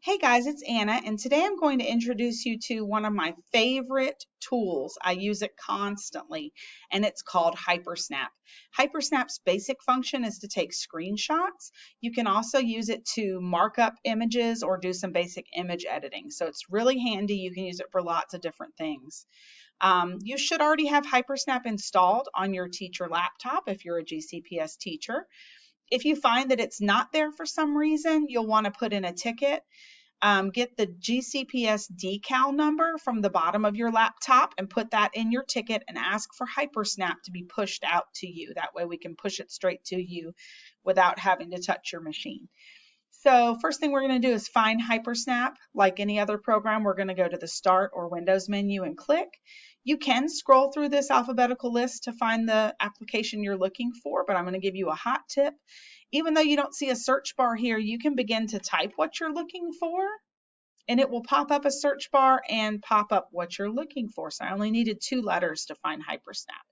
Hey guys, it's Anna, and today I'm going to introduce you to one of my favorite tools. I use it constantly, and it's called Hypersnap. Hypersnap's basic function is to take screenshots. You can also use it to mark up images or do some basic image editing. So it's really handy. You can use it for lots of different things. You should already have Hypersnap installed on your teacher laptop if you're a GCPS teacher. If you find that it's not there for some reason, you'll want to put in a ticket. Get the GCPS decal number from the bottom of your laptop and put that in your ticket and ask for Hypersnap to be pushed out to you. That way we can push it straight to you without having to touch your machine. So first thing we're going to do is find Hypersnap. Like any other program, we're going to go to the Start or Windows menu and click. You can scroll through this alphabetical list to find the application you're looking for, but I'm going to give you a hot tip. Even though you don't see a search bar here, you can begin to type what you're looking for, and it will pop up a search bar and pop up what you're looking for. So I only needed 2 letters to find Hypersnap.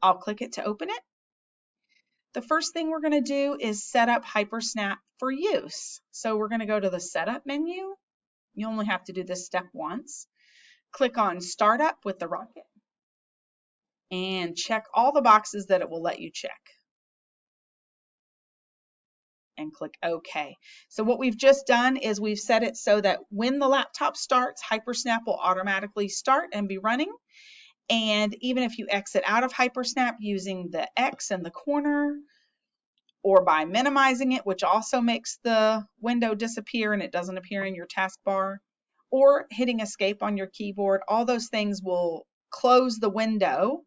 I'll click it to open it. The first thing we're going to do is set up Hypersnap for use. So we're going to go to the Setup menu. You only have to do this step once. Click on Startup with the rocket and check all the boxes that it will let you check. And click OK. So what we've just done is we've set it so that when the laptop starts, Hypersnap will automatically start and be running. And even if you exit out of Hypersnap using the X in the corner or by minimizing it, which also makes the window disappear and it doesn't appear in your taskbar, or hitting escape on your keyboard, all those things will close the window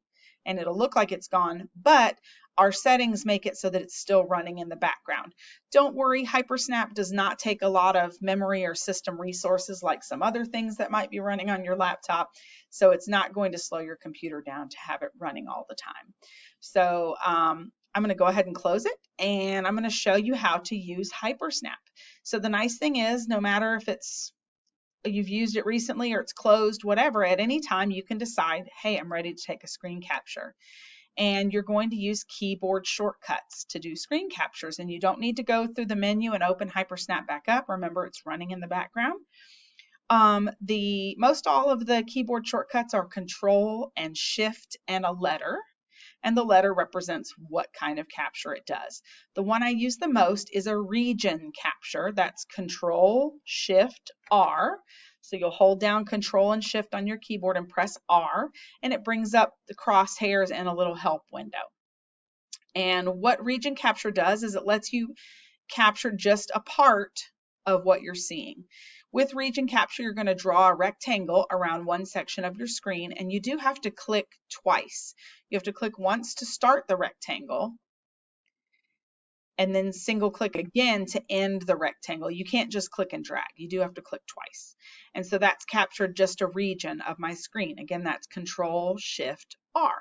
and it'll look like it's gone, but our settings make it so that it's still running in the background. Don't worry, Hypersnap does not take a lot of memory or system resources like some other things that might be running on your laptop, so it's not going to slow your computer down to have it running all the time. So I'm going to go ahead and close it, and I'm going to show you how to use Hypersnap. So the nice thing is, no matter if you've used it recently or it's closed, whatever, at any time you can decide, hey, I'm ready to take a screen capture. And you're going to use keyboard shortcuts to do screen captures, and you don't need to go through the menu and open Hypersnap back up. Remember, it's running in the background. Most all of the keyboard shortcuts are Control and Shift and a letter, and the letter represents what kind of capture it does. The one I use the most is a region capture. That's Control, Shift, R. So you'll hold down Control and Shift on your keyboard and press R, and it brings up the crosshairs and a little help window. And what region capture does is it lets you capture just a part of what you're seeing. With region capture, you're going to draw a rectangle around one section of your screen, and you do have to click twice. You have to click once to start the rectangle, and then single click again to end the rectangle. You can't just click and drag. You do have to click twice. And so that's captured just a region of my screen. Again, that's Control Shift R.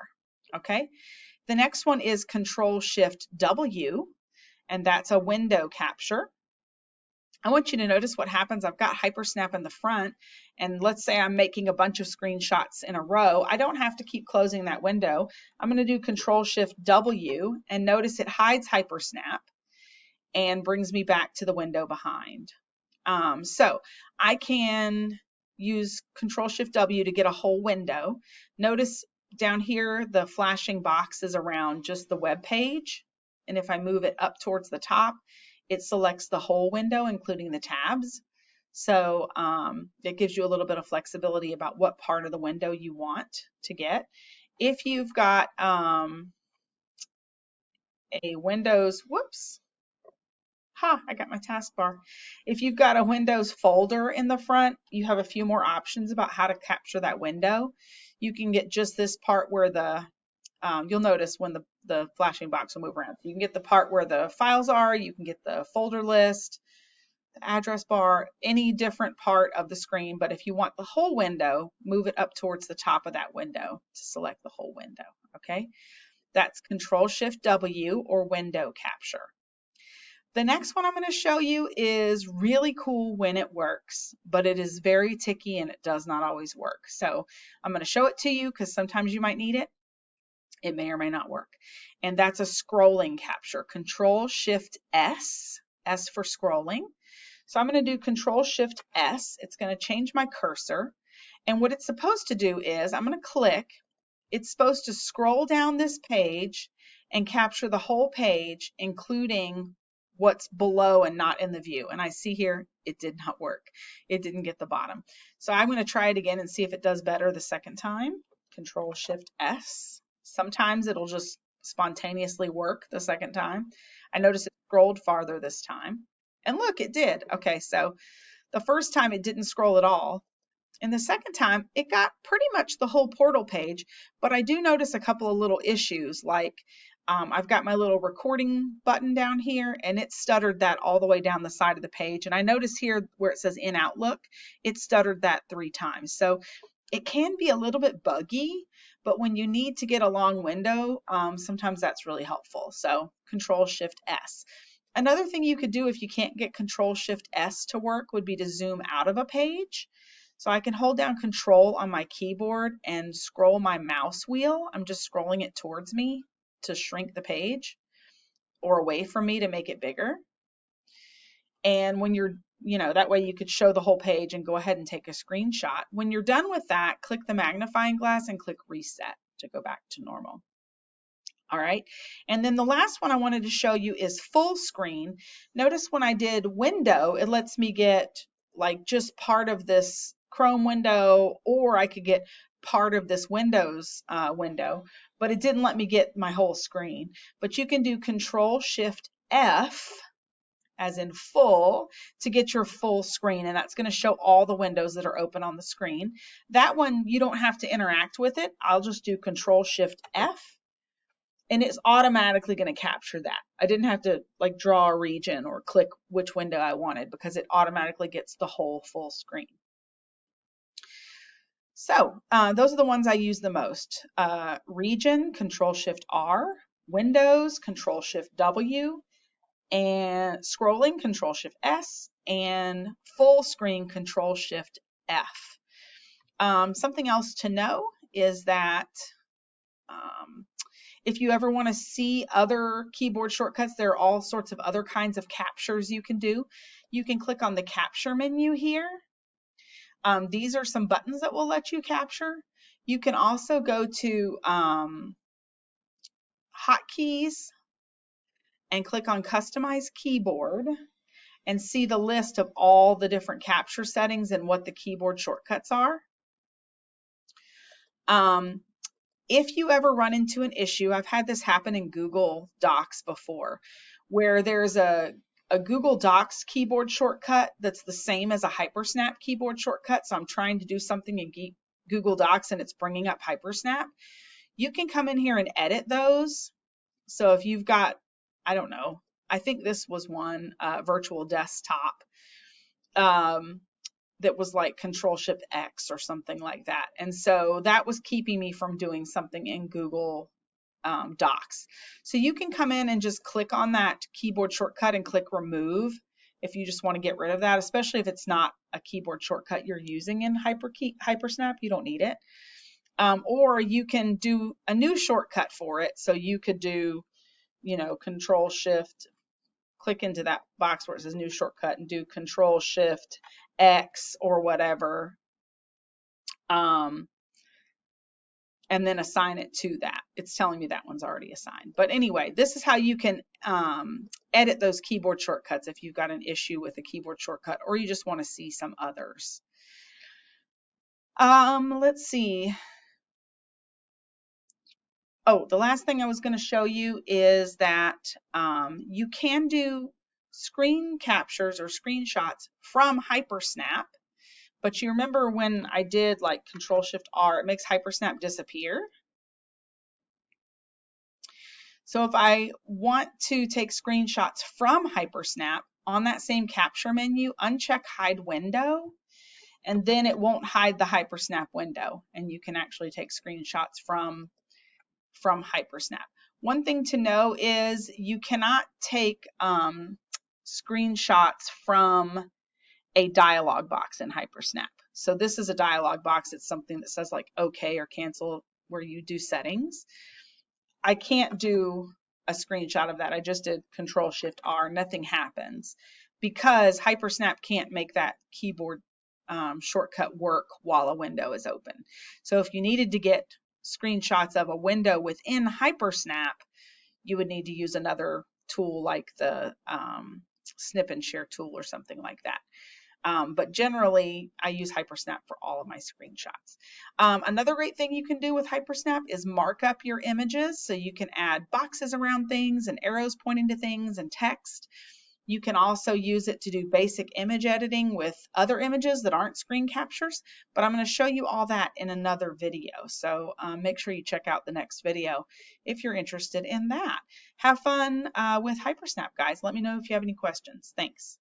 Okay. The next one is Control Shift W, and that's a window capture. I want you to notice what happens. I've got Hypersnap in the front, and let's say I'm making a bunch of screenshots in a row. I don't have to keep closing that window. I'm going to do Control Shift W, and notice it hides Hypersnap and brings me back to the window behind. So I can use Control Shift W to get a whole window. Notice down here the flashing box is around just the web page, and if I move it up towards the top, it selects the whole window, including the tabs. So it gives you a little bit of flexibility about what part of the window you want to get. If you've got a Windows, I got my taskbar. If you've got a Windows folder in the front, you have a few more options about how to capture that window. You can get just this part where you'll notice when the flashing box will move around. You can get the part where the files are, you can get the folder list, the address bar, any different part of the screen. But if you want the whole window, move it up towards the top of that window to select the whole window, okay? That's Control Shift W or window capture. The next one I'm going to show you is really cool when it works, but it is very ticky and it does not always work. So I'm going to show it to you because sometimes you might need it. It may or may not work. And that's a scrolling capture. Control Shift S, S for scrolling. So I'm going to do Control Shift S. It's going to change my cursor. And what it's supposed to do is I'm going to click. It's supposed to scroll down this page and capture the whole page, including what's below and not in the view. And I see here it did not work. It didn't get the bottom. So I'm going to try it again and see if it does better the second time. Control Shift S. Sometimes it'll just spontaneously work the second time. I noticed it scrolled farther this time. And look, it did. Okay, so the first time it didn't scroll at all. And the second time, it got pretty much the whole portal page, but I do notice a couple of little issues, like I've got my little recording button down here, and it stuttered that all the way down the side of the page. And I notice here where it says in Outlook, it stuttered that 3 times. So it can be a little bit buggy, but when you need to get a long window, sometimes that's really helpful. So Control Shift S. Another thing you could do if you can't get Control Shift S to work would be to zoom out of a page. So I can hold down Control on my keyboard and scroll my mouse wheel. I'm just scrolling it towards me to shrink the page, or away from me to make it bigger. And when you're, that way you could show the whole page and go ahead and take a screenshot. When you're done with that, click the magnifying glass and click Reset to go back to normal. All right, and then the last one I wanted to show you is full screen. Notice when I did window, it lets me get like just part of this Chrome window, or I could get part of this Windows window, but it didn't let me get my whole screen. But you can do Control Shift F, as in full, to get your full screen, and that's going to show all the windows that are open on the screen. That one, you don't have to interact with it. I'll just do Control Shift F, and it's automatically going to capture that. I didn't have to like draw a region or click which window I wanted, because it automatically gets the whole full screen. So those are the ones I use the most. Region, Control Shift R, Windows, Control Shift W, and scrolling, Control Shift S, and full screen, Control Shift F. Something else to know is that if you ever want to see other keyboard shortcuts, there are all sorts of other kinds of captures you can do. You can click on the capture menu here. These are some buttons that will let you capture. You can also go to hotkeys and click on Customize Keyboard and see the list of all the different capture settings and what the keyboard shortcuts are. If you ever run into an issue, I've had this happen in Google Docs before, where there's a Google Docs keyboard shortcut that's the same as a Hypersnap keyboard shortcut. So I'm trying to do something in Google Docs and it's bringing up Hypersnap. You can come in here and edit those. So if you've got, I don't know, I think this was one virtual desktop that was like Control Shift X or something like that. And so that was keeping me from doing something in Google Docs. So you can come in and just click on that keyboard shortcut and click remove if you just want to get rid of that, especially if it's not a keyboard shortcut you're using in Hypersnap, you don't need it. Or you can do a new shortcut for it. So you could do, Control Shift, click into that box where it says new shortcut and do Control Shift X or whatever. And then assign it to that. It's telling me that one's already assigned. But anyway, this is how you can edit those keyboard shortcuts if you've got an issue with a keyboard shortcut or you just want to see some others. Let's see. Oh, the last thing I was going to show you is that you can do screen captures or screenshots from Hypersnap. But you remember when I did like Control Shift R, it makes Hypersnap disappear. So if I want to take screenshots from Hypersnap, on that same capture menu, uncheck Hide Window, and then it won't hide the Hypersnap window, and you can actually take screenshots from Hypersnap. One thing to know is you cannot take screenshots from a dialog box in Hypersnap. So this is a dialog box. It's something that says like OK or cancel where you do settings. I can't do a screenshot of that. I just did Control Shift R. Nothing happens because Hypersnap can't make that keyboard shortcut work while a window is open. So if you needed to get screenshots of a window within Hypersnap, you would need to use another tool like the snip and share tool or something like that. But generally, I use Hypersnap for all of my screenshots. Another great thing you can do with Hypersnap is mark up your images. So you can add boxes around things and arrows pointing to things and text. You can also use it to do basic image editing with other images that aren't screen captures, but I'm going to show you all that in another video. So make sure you check out the next video if you're interested in that. Have fun with Hypersnap, guys. Let me know if you have any questions. Thanks.